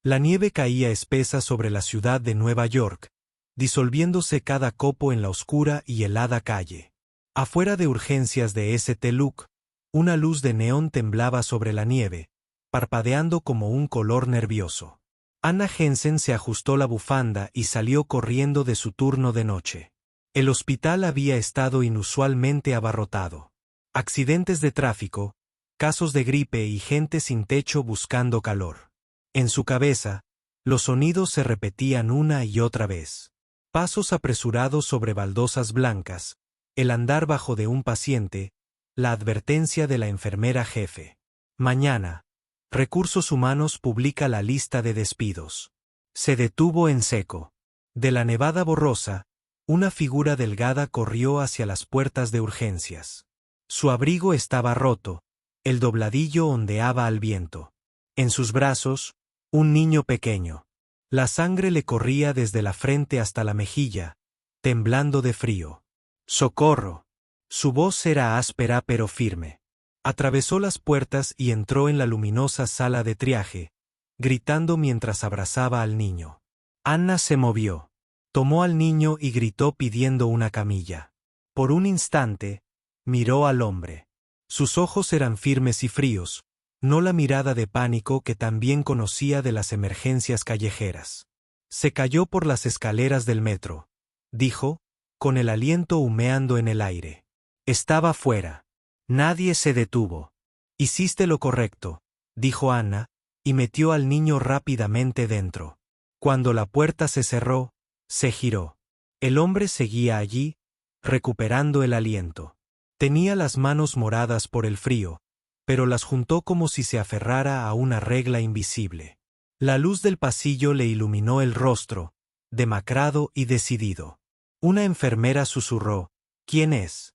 La nieve caía espesa sobre la ciudad de Nueva York, disolviéndose cada copo en la oscura y helada calle. Afuera de urgencias de St. Luke, una luz de neón temblaba sobre la nieve, parpadeando como un color nervioso. Anna Jensen se ajustó la bufanda y salió corriendo de su turno de noche. El hospital había estado inusualmente abarrotado. Accidentes de tráfico, casos de gripe y gente sin techo buscando calor. En su cabeza, los sonidos se repetían una y otra vez. Pasos apresurados sobre baldosas blancas, el andar bajo de un paciente, la advertencia de la enfermera jefe. Mañana, Recursos Humanos publica la lista de despidos. Se detuvo en seco. De la nevada borrosa, una figura delgada corrió hacia las puertas de urgencias. Su abrigo estaba roto, el dobladillo ondeaba al viento. En sus brazos, un niño pequeño. La sangre le corría desde la frente hasta la mejilla, temblando de frío. ¡Socorro! Su voz era áspera pero firme. Atravesó las puertas y entró en la luminosa sala de triaje, gritando mientras abrazaba al niño. Anna se movió. Tomó al niño y gritó pidiendo una camilla. Por un instante, miró al hombre. Sus ojos eran firmes y fríos, no la mirada de pánico que también conocía de las emergencias callejeras. Se cayó por las escaleras del metro, dijo, con el aliento humeando en el aire. Estaba fuera. Nadie se detuvo. Hiciste lo correcto, dijo Anna, y metió al niño rápidamente dentro. Cuando la puerta se cerró, se giró. El hombre seguía allí, recuperando el aliento. Tenía las manos moradas por el frío, pero las juntó como si se aferrara a una regla invisible. La luz del pasillo le iluminó el rostro, demacrado y decidido. Una enfermera susurró, ¿quién es?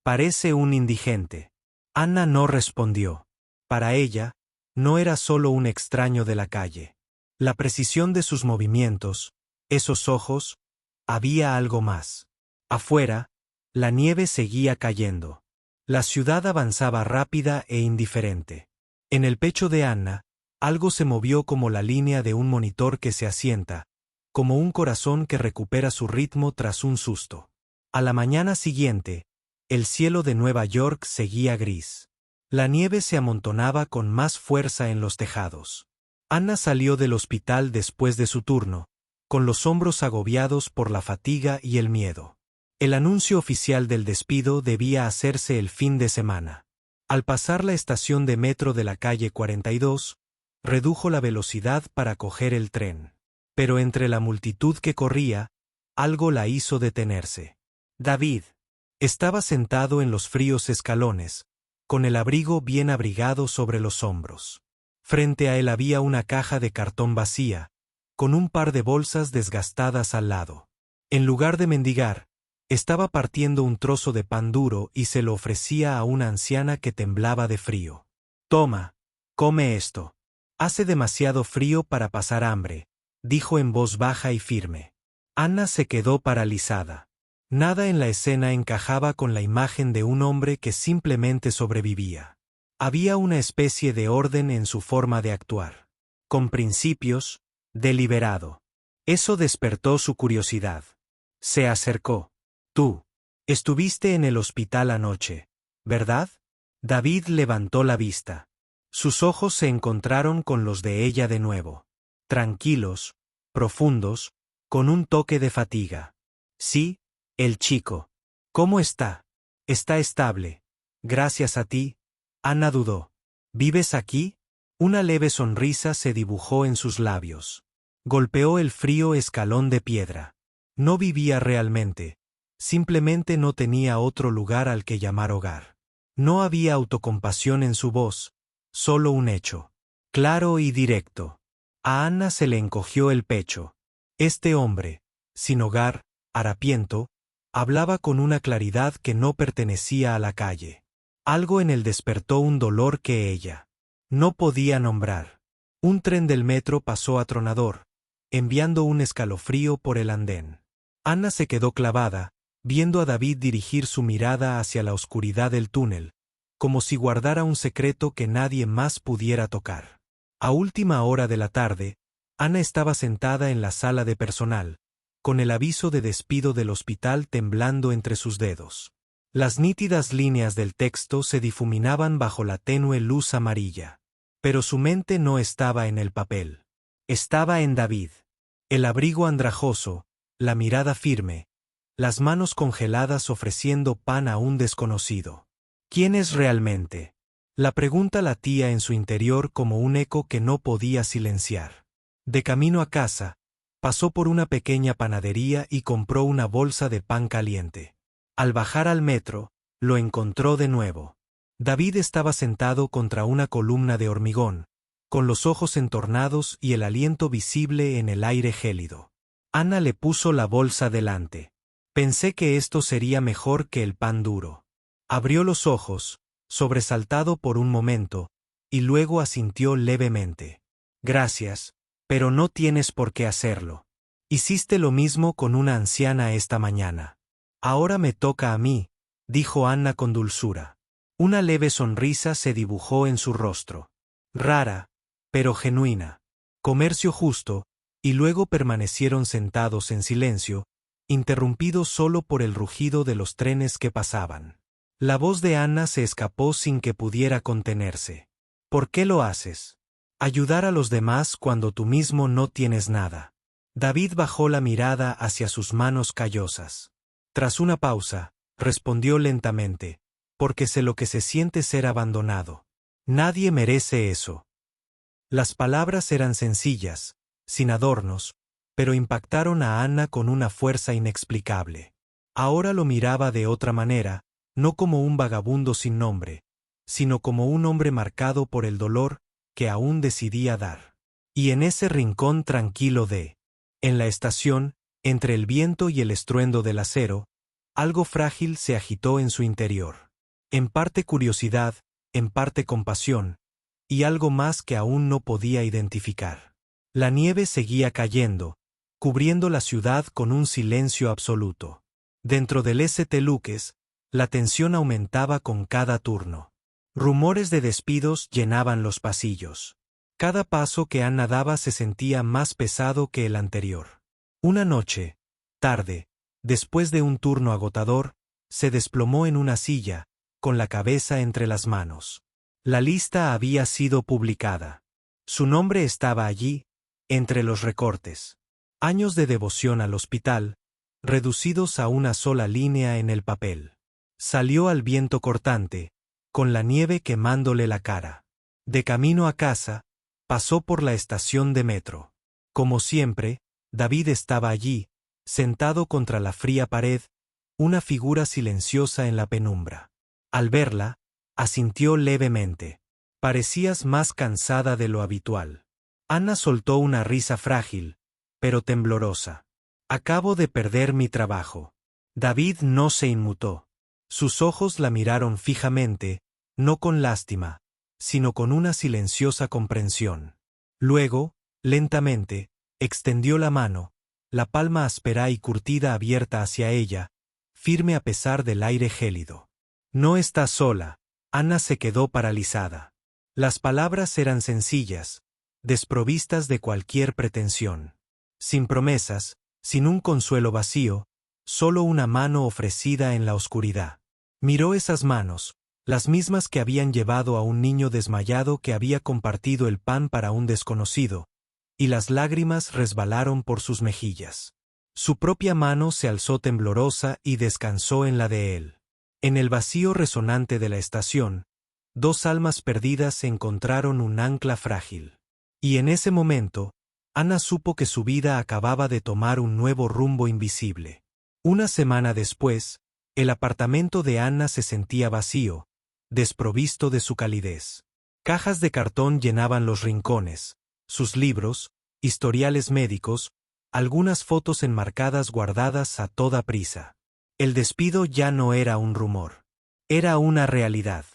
Parece un indigente. Anna no respondió. Para ella, no era solo un extraño de la calle. La precisión de sus movimientos, esos ojos, había algo más. Afuera, la nieve seguía cayendo. La ciudad avanzaba rápida e indiferente. En el pecho de Anna, algo se movió como la línea de un monitor que se asienta, como un corazón que recupera su ritmo tras un susto. A la mañana siguiente, el cielo de Nueva York seguía gris. La nieve se amontonaba con más fuerza en los tejados. Anna salió del hospital después de su turno, con los hombros agobiados por la fatiga y el miedo. El anuncio oficial del despido debía hacerse el fin de semana. Al pasar la estación de metro de la calle 42, redujo la velocidad para coger el tren. Pero entre la multitud que corría, algo la hizo detenerse. David. Estaba sentado en los fríos escalones, con el abrigo bien abrigado sobre los hombros. Frente a él había una caja de cartón vacía, con un par de bolsas desgastadas al lado. En lugar de mendigar, estaba partiendo un trozo de pan duro y se lo ofrecía a una anciana que temblaba de frío. Toma, come esto. Hace demasiado frío para pasar hambre, dijo en voz baja y firme. Anna se quedó paralizada. Nada en la escena encajaba con la imagen de un hombre que simplemente sobrevivía. Había una especie de orden en su forma de actuar. Con principios, deliberado. Eso despertó su curiosidad. Se acercó. Tú. Estuviste en el hospital anoche, ¿verdad? David levantó la vista. Sus ojos se encontraron con los de ella de nuevo. Tranquilos, profundos, con un toque de fatiga. Sí, el chico. ¿Cómo está? Está estable. Gracias a ti. Anna dudó. ¿Vives aquí? Una leve sonrisa se dibujó en sus labios. Golpeó el frío escalón de piedra. No vivía realmente. Simplemente no tenía otro lugar al que llamar hogar. No había autocompasión en su voz, solo un hecho. Claro y directo. A Anna se le encogió el pecho. Este hombre, sin hogar, harapiento, hablaba con una claridad que no pertenecía a la calle. Algo en él despertó un dolor que ella no podía nombrar. Un tren del metro pasó atronador, enviando un escalofrío por el andén. Anna se quedó clavada, viendo a David dirigir su mirada hacia la oscuridad del túnel, como si guardara un secreto que nadie más pudiera tocar. A última hora de la tarde, Ana estaba sentada en la sala de personal, con el aviso de despido del hospital temblando entre sus dedos. Las nítidas líneas del texto se difuminaban bajo la tenue luz amarilla. Pero su mente no estaba en el papel. Estaba en David. El abrigo andrajoso, la mirada firme, las manos congeladas ofreciendo pan a un desconocido. ¿Quién es realmente? La pregunta latía en su interior como un eco que no podía silenciar. De camino a casa, pasó por una pequeña panadería y compró una bolsa de pan caliente. Al bajar al metro, lo encontró de nuevo. David estaba sentado contra una columna de hormigón, con los ojos entornados y el aliento visible en el aire gélido. Ana le puso la bolsa delante. Pensé que esto sería mejor que el pan duro. Abrió los ojos, sobresaltado por un momento, y luego asintió levemente. Gracias, pero no tienes por qué hacerlo. Hiciste lo mismo con una anciana esta mañana. Ahora me toca a mí, dijo Ana con dulzura. Una leve sonrisa se dibujó en su rostro. Rara, pero genuina. Comercio justo, y luego permanecieron sentados en silencio, interrumpidos solo por el rugido de los trenes que pasaban. La voz de Ana se escapó sin que pudiera contenerse. ¿Por qué lo haces? Ayudar a los demás cuando tú mismo no tienes nada. David bajó la mirada hacia sus manos callosas. Tras una pausa, respondió lentamente, porque sé lo que se siente ser abandonado. Nadie merece eso. Las palabras eran sencillas, sin adornos, pero impactaron a Ana con una fuerza inexplicable. Ahora lo miraba de otra manera, no como un vagabundo sin nombre, sino como un hombre marcado por el dolor que aún decidía dar. Y en ese rincón tranquilo en la estación, entre el viento y el estruendo del acero, algo frágil se agitó en su interior. En parte curiosidad, en parte compasión, y algo más que aún no podía identificar. La nieve seguía cayendo, cubriendo la ciudad con un silencio absoluto. Dentro del St. Luke's, la tensión aumentaba con cada turno. Rumores de despidos llenaban los pasillos. Cada paso que Ana daba se sentía más pesado que el anterior. Una noche, tarde, después de un turno agotador, se desplomó en una silla, con la cabeza entre las manos. La lista había sido publicada. Su nombre estaba allí, entre los recortes. Años de devoción al hospital, reducidos a una sola línea en el papel. Salió al viento cortante, con la nieve quemándole la cara. De camino a casa, pasó por la estación de metro. Como siempre, David estaba allí, sentado contra la fría pared, una figura silenciosa en la penumbra. Al verla, asintió levemente. Parecías más cansada de lo habitual. Ana soltó una risa frágil, pero temblorosa. Acabo de perder mi trabajo. David no se inmutó. Sus ojos la miraron fijamente, no con lástima, sino con una silenciosa comprensión. Luego, lentamente, extendió la mano, la palma áspera y curtida abierta hacia ella, firme a pesar del aire gélido. No estás sola. Ana se quedó paralizada. Las palabras eran sencillas, desprovistas de cualquier pretensión. Sin promesas, sin un consuelo vacío, solo una mano ofrecida en la oscuridad. Miró esas manos, las mismas que habían llevado a un niño desmayado que había compartido el pan para un desconocido, y las lágrimas resbalaron por sus mejillas. Su propia mano se alzó temblorosa y descansó en la de él. En el vacío resonante de la estación, dos almas perdidas encontraron un ancla frágil. Y en ese momento, Ana supo que su vida acababa de tomar un nuevo rumbo invisible. Una semana después, el apartamento de Ana se sentía vacío, desprovisto de su calidez. Cajas de cartón llenaban los rincones, sus libros, historiales médicos, algunas fotos enmarcadas guardadas a toda prisa. El despido ya no era un rumor. Era una realidad.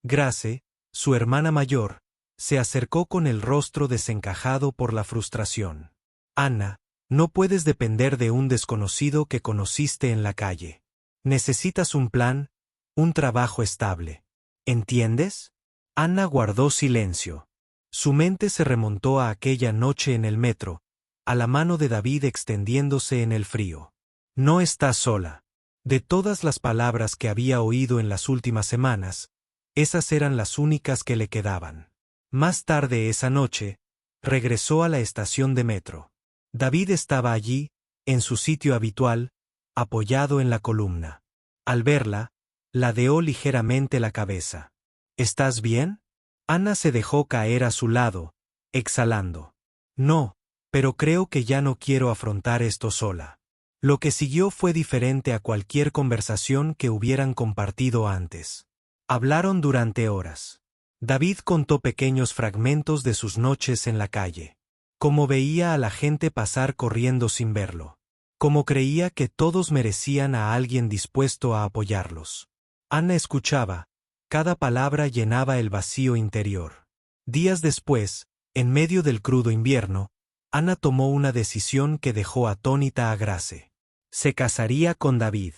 Grace, su hermana mayor, se acercó con el rostro desencajado por la frustración. Ana, no puedes depender de un desconocido que conociste en la calle. Necesitas un plan, un trabajo estable. ¿Entiendes? Ana guardó silencio. Su mente se remontó a aquella noche en el metro, a la mano de David extendiéndose en el frío. No estás sola. De todas las palabras que había oído en las últimas semanas, esas eran las únicas que le quedaban. Más tarde esa noche, regresó a la estación de metro. David estaba allí, en su sitio habitual, apoyado en la columna. Al verla, ladeó ligeramente la cabeza. ¿Estás bien? Ana se dejó caer a su lado, exhalando. No, pero creo que ya no quiero afrontar esto sola. Lo que siguió fue diferente a cualquier conversación que hubieran compartido antes. Hablaron durante horas. David contó pequeños fragmentos de sus noches en la calle. Cómo veía a la gente pasar corriendo sin verlo. Cómo creía que todos merecían a alguien dispuesto a apoyarlos. Ana escuchaba. Cada palabra llenaba el vacío interior. Días después, en medio del crudo invierno, Ana tomó una decisión que dejó atónita a Grace. Se casaría con David.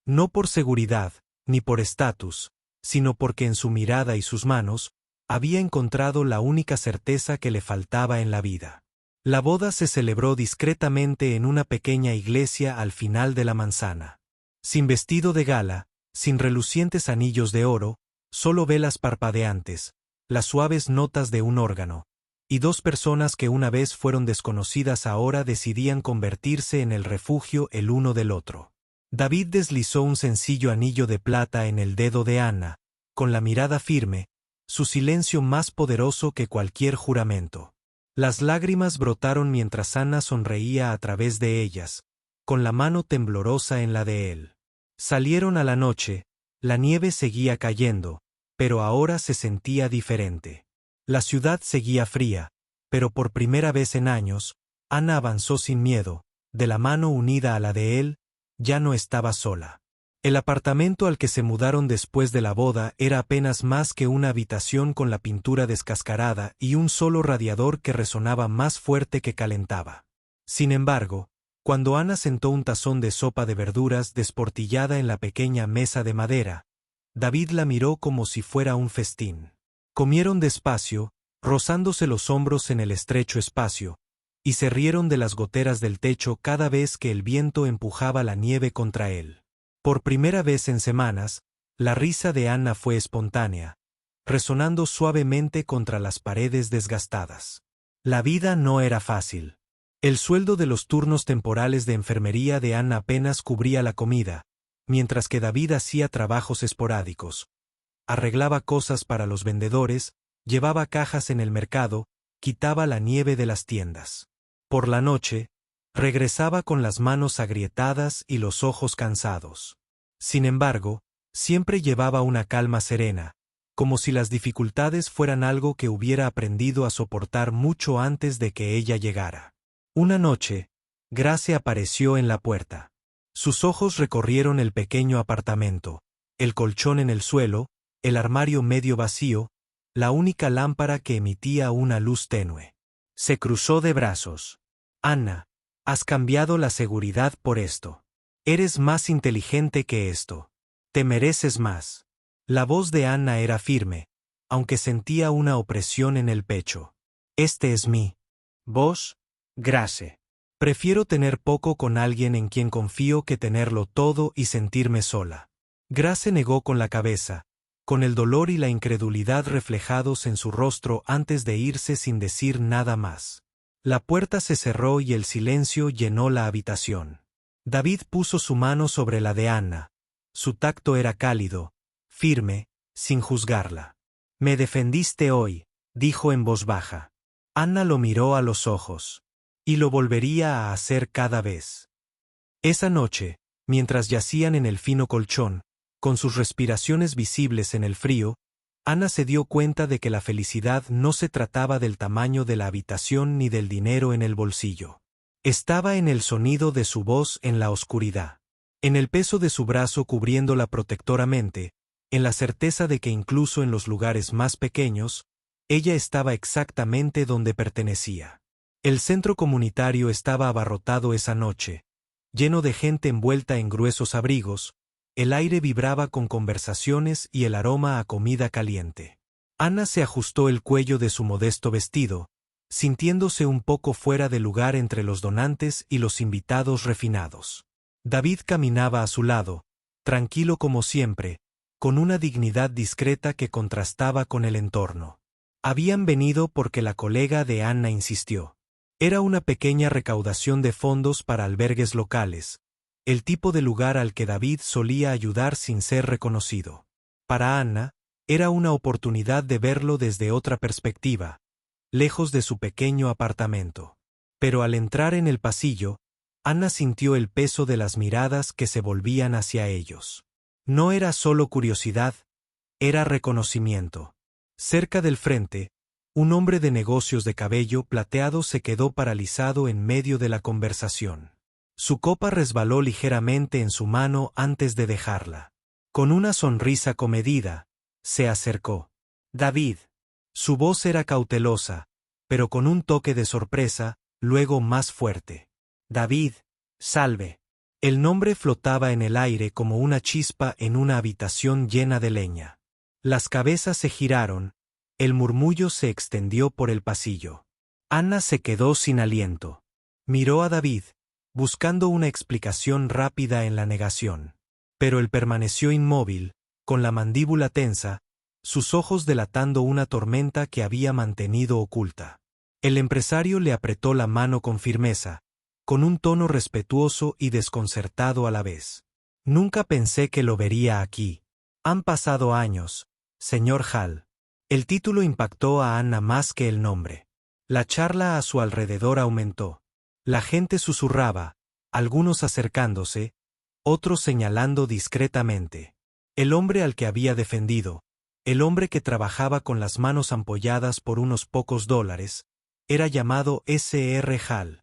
No por seguridad, ni por estatus, sino porque en su mirada y sus manos, había encontrado la única certeza que le faltaba en la vida. La boda se celebró discretamente en una pequeña iglesia al final de la manzana. Sin vestido de gala, sin relucientes anillos de oro, solo velas parpadeantes, las suaves notas de un órgano, y dos personas que una vez fueron desconocidas ahora decidían convertirse en el refugio el uno del otro. David deslizó un sencillo anillo de plata en el dedo de Ana, con la mirada firme, su silencio más poderoso que cualquier juramento. Las lágrimas brotaron mientras Ana sonreía a través de ellas, con la mano temblorosa en la de él. Salieron a la noche, la nieve seguía cayendo, pero ahora se sentía diferente. La ciudad seguía fría, pero por primera vez en años, Ana avanzó sin miedo, de la mano unida a la de él, ya no estaba sola. El apartamento al que se mudaron después de la boda era apenas más que una habitación con la pintura descascarada y un solo radiador que resonaba más fuerte que calentaba. Sin embargo, cuando Ana sentó un tazón de sopa de verduras desportillada en la pequeña mesa de madera, David la miró como si fuera un festín. Comieron despacio, rozándose los hombros en el estrecho espacio, y se rieron de las goteras del techo cada vez que el viento empujaba la nieve contra él. Por primera vez en semanas, la risa de Ana fue espontánea, resonando suavemente contra las paredes desgastadas. La vida no era fácil. El sueldo de los turnos temporales de enfermería de Ana apenas cubría la comida, mientras que David hacía trabajos esporádicos. Arreglaba cosas para los vendedores, llevaba cajas en el mercado, quitaba la nieve de las tiendas. Por la noche, regresaba con las manos agrietadas y los ojos cansados. Sin embargo, siempre llevaba una calma serena, como si las dificultades fueran algo que hubiera aprendido a soportar mucho antes de que ella llegara. Una noche, Grace apareció en la puerta. Sus ojos recorrieron el pequeño apartamento, el colchón en el suelo, el armario medio vacío, la única lámpara que emitía una luz tenue. Se cruzó de brazos. Ana, has cambiado la seguridad por esto. Eres más inteligente que esto. Te mereces más. La voz de Ana era firme, aunque sentía una opresión en el pecho. Este es mi voz, Grace. Prefiero tener poco con alguien en quien confío que tenerlo todo y sentirme sola. Grace negó con la cabeza, con el dolor y la incredulidad reflejados en su rostro antes de irse sin decir nada más. La puerta se cerró y el silencio llenó la habitación. David puso su mano sobre la de Ana. Su tacto era cálido, firme, sin juzgarla. Me defendiste hoy, dijo en voz baja. Ana lo miró a los ojos. Y lo volvería a hacer cada vez. Esa noche, mientras yacían en el fino colchón, con sus respiraciones visibles en el frío, Ana se dio cuenta de que la felicidad no se trataba del tamaño de la habitación ni del dinero en el bolsillo. Estaba en el sonido de su voz en la oscuridad, en el peso de su brazo cubriéndola protectoramente, en la certeza de que incluso en los lugares más pequeños, ella estaba exactamente donde pertenecía. El centro comunitario estaba abarrotado esa noche, lleno de gente envuelta en gruesos abrigos, el aire vibraba con conversaciones y el aroma a comida caliente. Anna se ajustó el cuello de su modesto vestido, sintiéndose un poco fuera de lugar entre los donantes y los invitados refinados. David caminaba a su lado, tranquilo como siempre, con una dignidad discreta que contrastaba con el entorno. Habían venido porque la colega de Anna insistió. Era una pequeña recaudación de fondos para albergues locales, el tipo de lugar al que David solía ayudar sin ser reconocido. Para Anna, era una oportunidad de verlo desde otra perspectiva, lejos de su pequeño apartamento. Pero al entrar en el pasillo, Anna sintió el peso de las miradas que se volvían hacia ellos. No era solo curiosidad, era reconocimiento. Cerca del frente, un hombre de negocios de cabello plateado se quedó paralizado en medio de la conversación. Su copa resbaló ligeramente en su mano antes de dejarla. Con una sonrisa comedida, se acercó. David. Su voz era cautelosa, pero con un toque de sorpresa, luego más fuerte. David, salve. El nombre flotaba en el aire como una chispa en una habitación llena de leña. Las cabezas se giraron, el murmullo se extendió por el pasillo. Anna se quedó sin aliento. Miró a David, buscando una explicación rápida en la negación. Pero él permaneció inmóvil, con la mandíbula tensa, sus ojos delatando una tormenta que había mantenido oculta. El empresario le apretó la mano con firmeza, con un tono respetuoso y desconcertado a la vez. Nunca pensé que lo vería aquí. Han pasado años, señor Hall. El título impactó a Anna más que el nombre. La charla a su alrededor aumentó. La gente susurraba, algunos acercándose, otros señalando discretamente. El hombre al que había defendido, el hombre que trabajaba con las manos ampolladas por unos pocos dólares, era llamado S.R. Hall.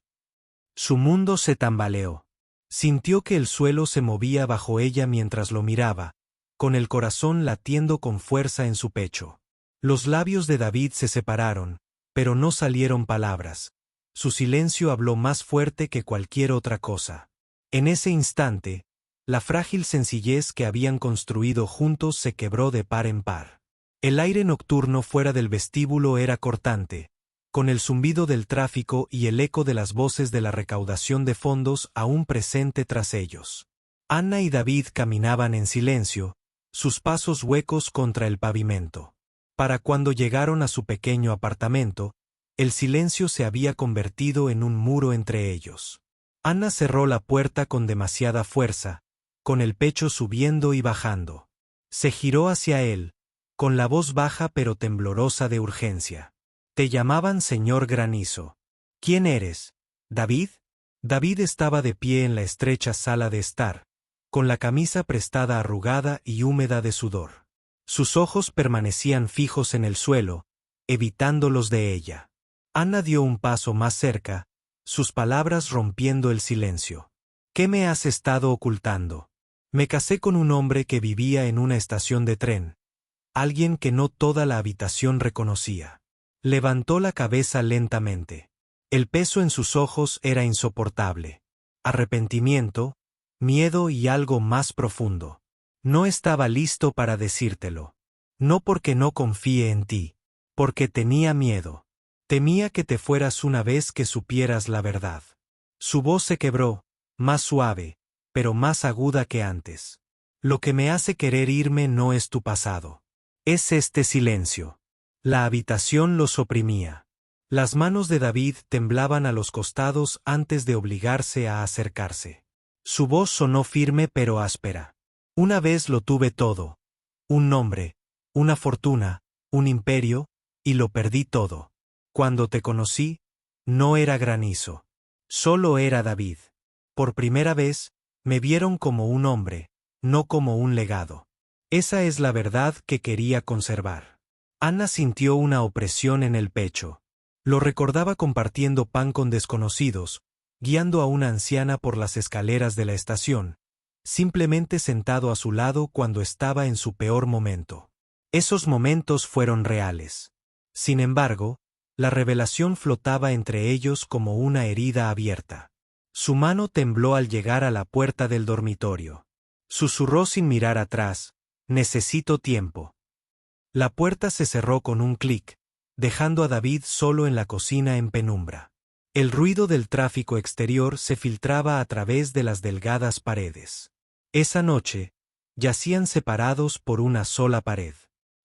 Su mundo se tambaleó. Sintió que el suelo se movía bajo ella mientras lo miraba, con el corazón latiendo con fuerza en su pecho. Los labios de David se separaron, pero no salieron palabras. Su silencio habló más fuerte que cualquier otra cosa. En ese instante, la frágil sencillez que habían construido juntos se quebró de par en par. El aire nocturno fuera del vestíbulo era cortante, con el zumbido del tráfico y el eco de las voces de la recaudación de fondos aún presente tras ellos. Anna y David caminaban en silencio, sus pasos huecos contra el pavimento. Para cuando llegaron a su pequeño apartamento, el silencio se había convertido en un muro entre ellos. Anna cerró la puerta con demasiada fuerza, con el pecho subiendo y bajando. Se giró hacia él, con la voz baja pero temblorosa de urgencia. Te llamaban señor Granizo. ¿Quién eres? ¿David? David estaba de pie en la estrecha sala de estar, con la camisa prestada arrugada y húmeda de sudor. Sus ojos permanecían fijos en el suelo, evitando los de ella. Anna dio un paso más cerca, sus palabras rompiendo el silencio. ¿Qué me has estado ocultando? Me casé con un hombre que vivía en una estación de tren, alguien que no toda la habitación reconocía. Levantó la cabeza lentamente. El peso en sus ojos era insoportable. Arrepentimiento, miedo y algo más profundo. No estaba listo para decírtelo. No porque no confíe en ti, porque tenía miedo. Temía que te fueras una vez que supieras la verdad. Su voz se quebró, más suave, pero más aguda que antes. Lo que me hace querer irme no es tu pasado. Es este silencio. La habitación los oprimía. Las manos de David temblaban a los costados antes de obligarse a acercarse. Su voz sonó firme pero áspera. Una vez lo tuve todo. Un nombre, una fortuna, un imperio, y lo perdí todo. Cuando te conocí, no era Granizo. Solo era David. Por primera vez, me vieron como un hombre, no como un legado. Esa es la verdad que quería conservar. Anna sintió una opresión en el pecho. Lo recordaba compartiendo pan con desconocidos, guiando a una anciana por las escaleras de la estación, simplemente sentado a su lado cuando estaba en su peor momento. Esos momentos fueron reales. Sin embargo, la revelación flotaba entre ellos como una herida abierta. Su mano tembló al llegar a la puerta del dormitorio. Susurró sin mirar atrás, necesito tiempo. La puerta se cerró con un clic, dejando a David solo en la cocina en penumbra. El ruido del tráfico exterior se filtraba a través de las delgadas paredes. Esa noche, yacían separados por una sola pared.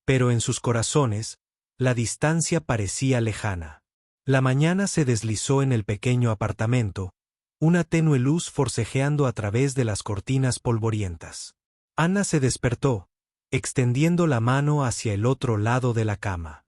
Pero en sus corazones, la distancia parecía lejana. La mañana se deslizó en el pequeño apartamento, una tenue luz forcejeando a través de las cortinas polvorientas. Anna se despertó, extendiendo la mano hacia el otro lado de la cama.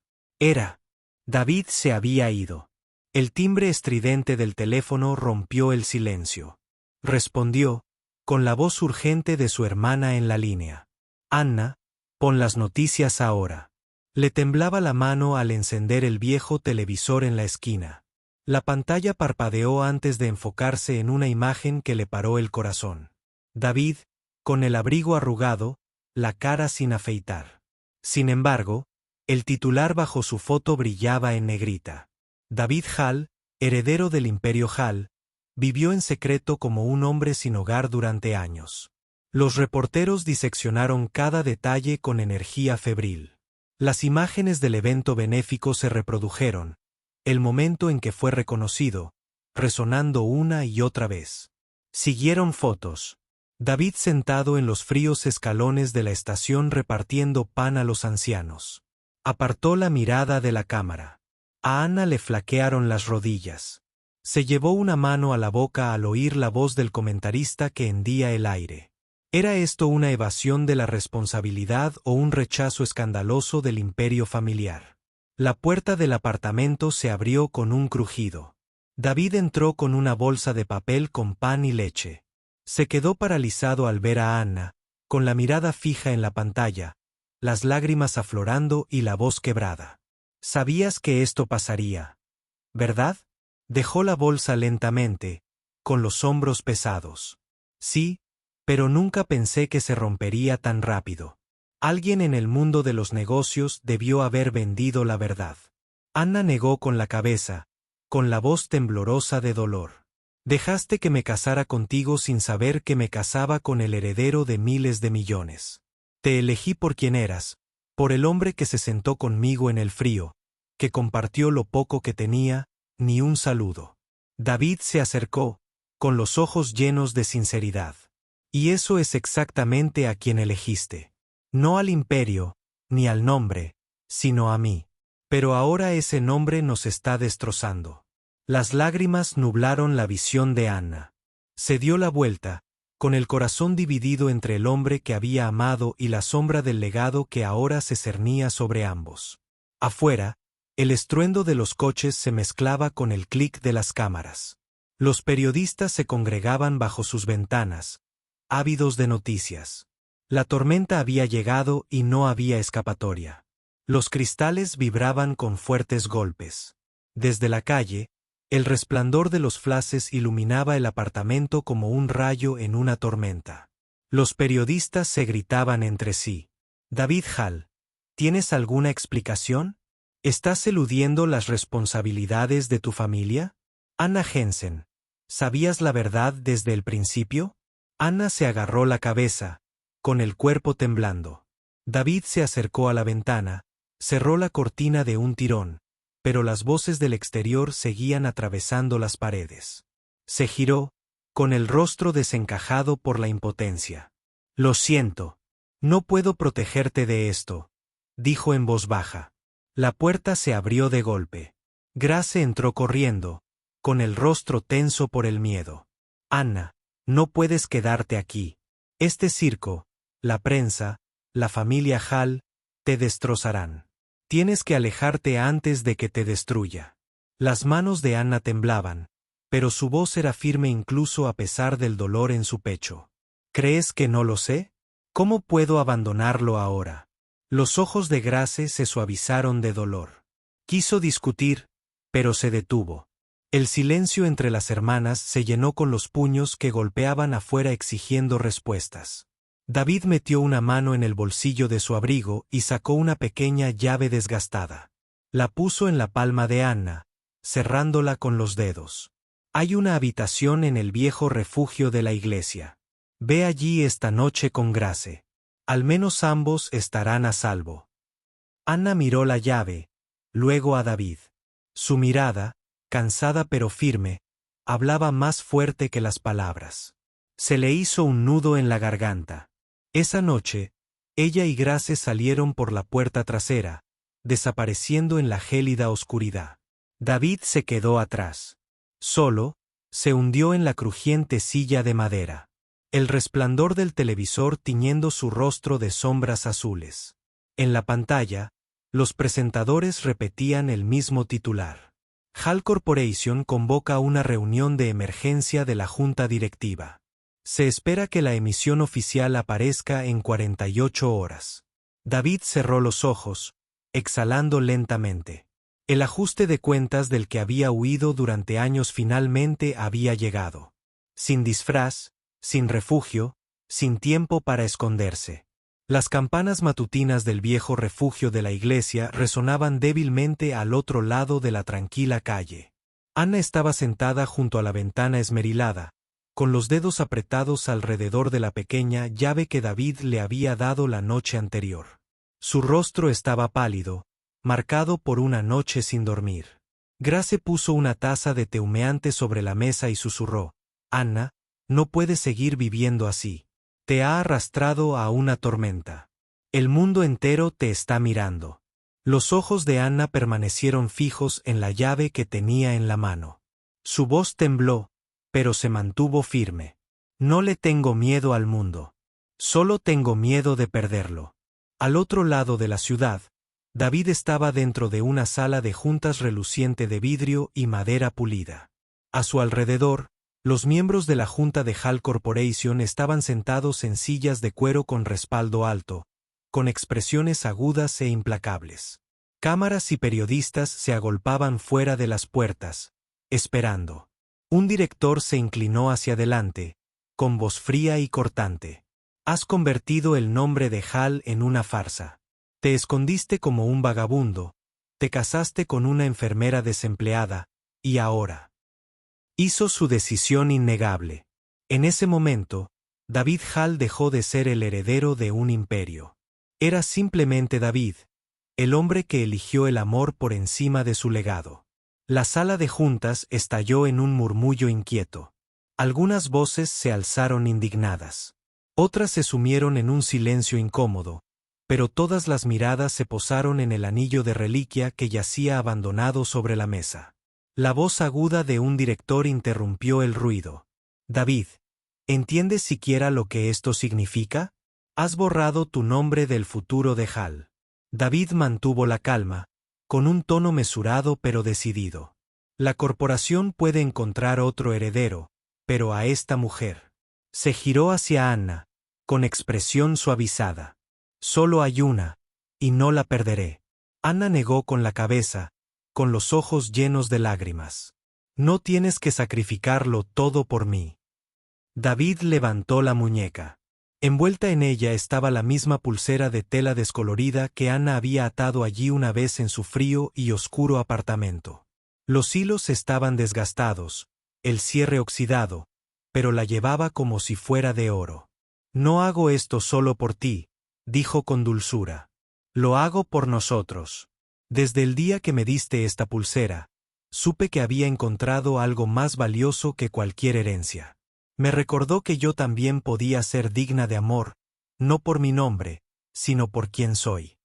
David se había ido. El timbre estridente del teléfono rompió el silencio. Respondió, con la voz urgente de su hermana en la línea. Anna, pon las noticias ahora. Le temblaba la mano al encender el viejo televisor en la esquina. La pantalla parpadeó antes de enfocarse en una imagen que le paró el corazón. David, con el abrigo arrugado, la cara sin afeitar. Sin embargo, el titular bajo su foto brillaba en negrita. David Hall, heredero del Imperio Hall, vivió en secreto como un hombre sin hogar durante años. Los reporteros diseccionaron cada detalle con energía febril. Las imágenes del evento benéfico se reprodujeron, el momento en que fue reconocido, resonando una y otra vez. Siguieron fotos. David sentado en los fríos escalones de la estación repartiendo pan a los ancianos. Apartó la mirada de la cámara. A Anna le flaquearon las rodillas. Se llevó una mano a la boca al oír la voz del comentarista que hendía el aire. ¿Era esto una evasión de la responsabilidad o un rechazo escandaloso del imperio familiar? La puerta del apartamento se abrió con un crujido. David entró con una bolsa de papel con pan y leche. Se quedó paralizado al ver a Anna, con la mirada fija en la pantalla, las lágrimas aflorando y la voz quebrada. Sabías que esto pasaría, ¿verdad? Dejó la bolsa lentamente, con los hombros pesados. Sí, pero nunca pensé que se rompería tan rápido. Alguien en el mundo de los negocios debió haber vendido la verdad. Anna negó con la cabeza, con la voz temblorosa de dolor. Dejaste que me casara contigo sin saber que me casaba con el heredero de miles de millones. Te elegí por quien eras, por el hombre que se sentó conmigo en el frío, que compartió lo poco que tenía, ni un saludo. David se acercó, con los ojos llenos de sinceridad. Y eso es exactamente a quien elegiste. No al imperio, ni al nombre, sino a mí. Pero ahora ese nombre nos está destrozando. Las lágrimas nublaron la visión de Anna. Se dio la vuelta, con el corazón dividido entre el hombre que había amado y la sombra del legado que ahora se cernía sobre ambos. Afuera, el estruendo de los coches se mezclaba con el clic de las cámaras. Los periodistas se congregaban bajo sus ventanas, ávidos de noticias. La tormenta había llegado y no había escapatoria. Los cristales vibraban con fuertes golpes. Desde la calle, el resplandor de los flashes iluminaba el apartamento como un rayo en una tormenta. Los periodistas se gritaban entre sí. David Hall, ¿tienes alguna explicación? ¿Estás eludiendo las responsabilidades de tu familia? Anna Jensen, ¿sabías la verdad desde el principio? Anna se agarró la cabeza, con el cuerpo temblando. David se acercó a la ventana, cerró la cortina de un tirón, pero las voces del exterior seguían atravesando las paredes. Se giró, con el rostro desencajado por la impotencia. Lo siento. No puedo protegerte de esto, dijo en voz baja. La puerta se abrió de golpe. Grace entró corriendo, con el rostro tenso por el miedo. Anna, no puedes quedarte aquí. Este circo, la prensa, la familia Hall, te destrozarán. Tienes que alejarte antes de que te destruya. Las manos de Anna temblaban, pero su voz era firme incluso a pesar del dolor en su pecho. ¿Crees que no lo sé? ¿Cómo puedo abandonarlo ahora? Los ojos de Grace se suavizaron de dolor. Quiso discutir, pero se detuvo. El silencio entre las hermanas se llenó con los puños que golpeaban afuera exigiendo respuestas. David metió una mano en el bolsillo de su abrigo y sacó una pequeña llave desgastada. La puso en la palma de Anna, cerrándola con los dedos. Hay una habitación en el viejo refugio de la iglesia. Ve allí esta noche con Grace. Al menos ambos estarán a salvo. Anna miró la llave, luego a David. Su mirada, cansada pero firme, hablaba más fuerte que las palabras. Se le hizo un nudo en la garganta. Esa noche, ella y Grace salieron por la puerta trasera, desapareciendo en la gélida oscuridad. David se quedó atrás. Solo, se hundió en la crujiente silla de madera. El resplandor del televisor tiñendo su rostro de sombras azules. En la pantalla, los presentadores repetían el mismo titular. HAL Corporation convoca una reunión de emergencia de la junta directiva. Se espera que la emisión oficial aparezca en 48 horas. David cerró los ojos, exhalando lentamente. El ajuste de cuentas del que había huido durante años finalmente había llegado. Sin disfraz, sin refugio, sin tiempo para esconderse. Las campanas matutinas del viejo refugio de la iglesia resonaban débilmente al otro lado de la tranquila calle. Anna estaba sentada junto a la ventana esmerilada, con los dedos apretados alrededor de la pequeña llave que David le había dado la noche anterior. Su rostro estaba pálido, marcado por una noche sin dormir. Grace puso una taza de té humeante sobre la mesa y susurró: «Anna, no puedes seguir viviendo así. Te ha arrastrado a una tormenta. El mundo entero te está mirando». Los ojos de Anna permanecieron fijos en la llave que tenía en la mano. Su voz tembló, pero se mantuvo firme. «No le tengo miedo al mundo. Solo tengo miedo de perderlo». Al otro lado de la ciudad, David estaba dentro de una sala de juntas reluciente de vidrio y madera pulida. A su alrededor, los miembros de la junta de HAL Corporation estaban sentados en sillas de cuero con respaldo alto, con expresiones agudas e implacables. Cámaras y periodistas se agolpaban fuera de las puertas, esperando. Un director se inclinó hacia adelante, con voz fría y cortante. «Has convertido el nombre de HAL en una farsa. Te escondiste como un vagabundo, te casaste con una enfermera desempleada, y ahora». Hizo su decisión innegable. En ese momento, David HAL dejó de ser el heredero de un imperio. Era simplemente David, el hombre que eligió el amor por encima de su legado. La sala de juntas estalló en un murmullo inquieto. Algunas voces se alzaron indignadas. Otras se sumieron en un silencio incómodo, pero todas las miradas se posaron en el anillo de reliquia que yacía abandonado sobre la mesa. La voz aguda de un director interrumpió el ruido. «David, ¿entiendes siquiera lo que esto significa? Has borrado tu nombre del futuro de HAL». David mantuvo la calma, con un tono mesurado pero decidido. «La corporación puede encontrar otro heredero, pero a esta mujer». Se giró hacia Anna, con expresión suavizada. «Solo hay una, y no la perderé». Anna negó con la cabeza, con los ojos llenos de lágrimas. «No tienes que sacrificarlo todo por mí». David levantó la muñeca. Envuelta en ella estaba la misma pulsera de tela descolorida que Anna había atado allí una vez en su frío y oscuro apartamento. Los hilos estaban desgastados, el cierre oxidado, pero la llevaba como si fuera de oro. «No hago esto solo por ti», dijo con dulzura. «Lo hago por nosotros. Desde el día que me diste esta pulsera, supe que había encontrado algo más valioso que cualquier herencia. Me recordó que yo también podía ser digna de amor, no por mi nombre, sino por quien soy».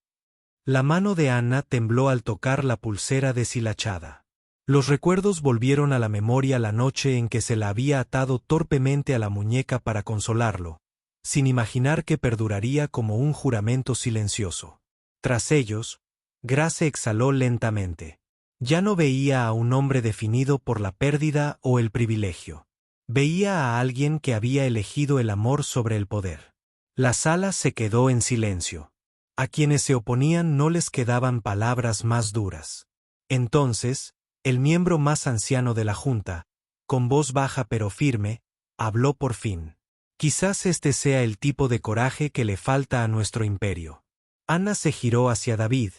La mano de Anna tembló al tocar la pulsera deshilachada. Los recuerdos volvieron a la memoria la noche en que se la había atado torpemente a la muñeca para consolarlo, sin imaginar que perduraría como un juramento silencioso. Tras ellos, Grace exhaló lentamente. Ya no veía a un hombre definido por la pérdida o el privilegio. Veía a alguien que había elegido el amor sobre el poder. La sala se quedó en silencio. A quienes se oponían no les quedaban palabras más duras. Entonces, el miembro más anciano de la junta, con voz baja pero firme, habló por fin. «Quizás este sea el tipo de coraje que le falta a nuestro imperio». Anna se giró hacia David,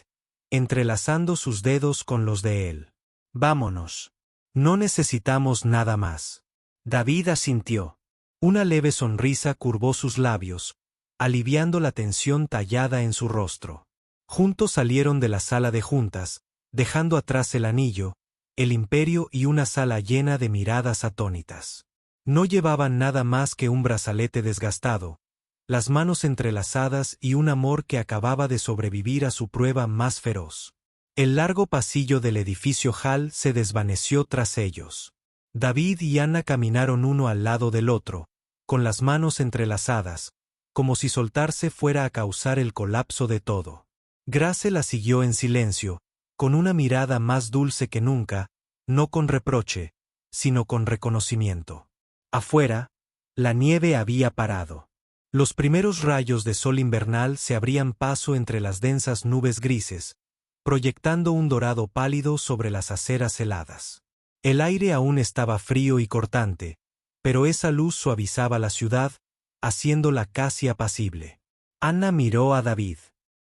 entrelazando sus dedos con los de él. «Vámonos. No necesitamos nada más». David asintió. Una leve sonrisa curvó sus labios, aliviando la tensión tallada en su rostro. Juntos salieron de la sala de juntas, dejando atrás el anillo, el imperio y una sala llena de miradas atónitas. No llevaban nada más que un brazalete desgastado, las manos entrelazadas y un amor que acababa de sobrevivir a su prueba más feroz. El largo pasillo del edificio Hall se desvaneció tras ellos. David y Anna caminaron uno al lado del otro, con las manos entrelazadas, como si soltarse fuera a causar el colapso de todo. Grace la siguió en silencio, con una mirada más dulce que nunca, no con reproche, sino con reconocimiento. Afuera, la nieve había parado. Los primeros rayos de sol invernal se abrían paso entre las densas nubes grises, proyectando un dorado pálido sobre las aceras heladas. El aire aún estaba frío y cortante, pero esa luz suavizaba la ciudad, haciéndola casi apacible. Anna miró a David.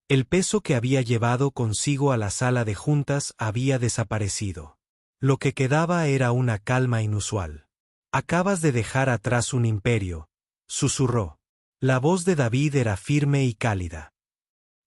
El peso que había llevado consigo a la sala de juntas había desaparecido. Lo que quedaba era una calma inusual. «Acabas de dejar atrás un imperio», susurró. La voz de David era firme y cálida.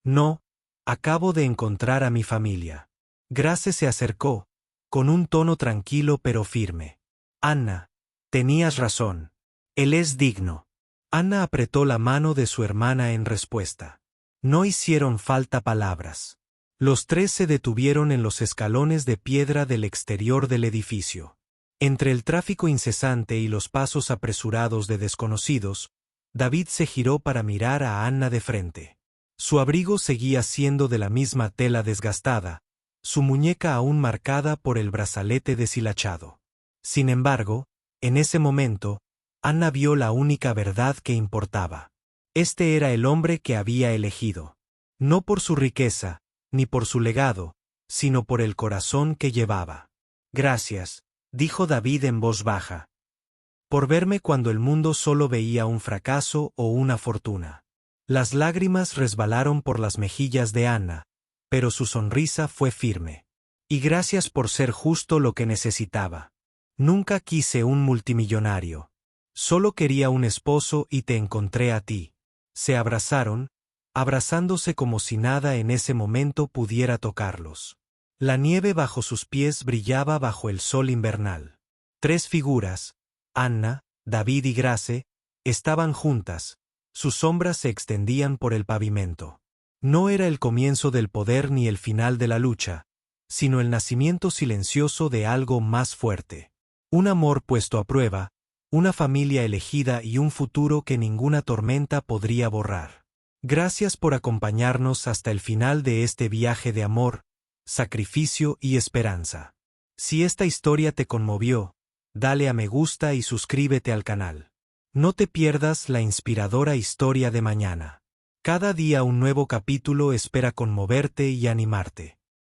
«No, acabo de encontrar a mi familia». Grace se acercó, con un tono tranquilo pero firme. «Anna, tenías razón. Él es digno». Anna apretó la mano de su hermana en respuesta. No hicieron falta palabras. Los tres se detuvieron en los escalones de piedra del exterior del edificio. Entre el tráfico incesante y los pasos apresurados de desconocidos, David se giró para mirar a Anna de frente. Su abrigo seguía siendo de la misma tela desgastada, su muñeca aún marcada por el brazalete deshilachado. Sin embargo, en ese momento, Anna vio la única verdad que importaba. Este era el hombre que había elegido. No por su riqueza, ni por su legado, sino por el corazón que llevaba. «Gracias», dijo David en voz baja, «por verme cuando el mundo solo veía un fracaso o una fortuna». Las lágrimas resbalaron por las mejillas de Anna, pero su sonrisa fue firme. «Y gracias por ser justo lo que necesitaba. Nunca quise un multimillonario. Solo quería un esposo y te encontré a ti». Se abrazaron, abrazándose como si nada en ese momento pudiera tocarlos. La nieve bajo sus pies brillaba bajo el sol invernal. Tres figuras, Anna, David y Grace, estaban juntas, sus sombras se extendían por el pavimento. No era el comienzo del poder ni el final de la lucha, sino el nacimiento silencioso de algo más fuerte. Un amor puesto a prueba, una familia elegida y un futuro que ninguna tormenta podría borrar. Gracias por acompañarnos hasta el final de este viaje de amor, sacrificio y esperanza. Si esta historia te conmovió, dale a me gusta y suscríbete al canal. No te pierdas la inspiradora historia de mañana. Cada día un nuevo capítulo espera conmoverte y animarte.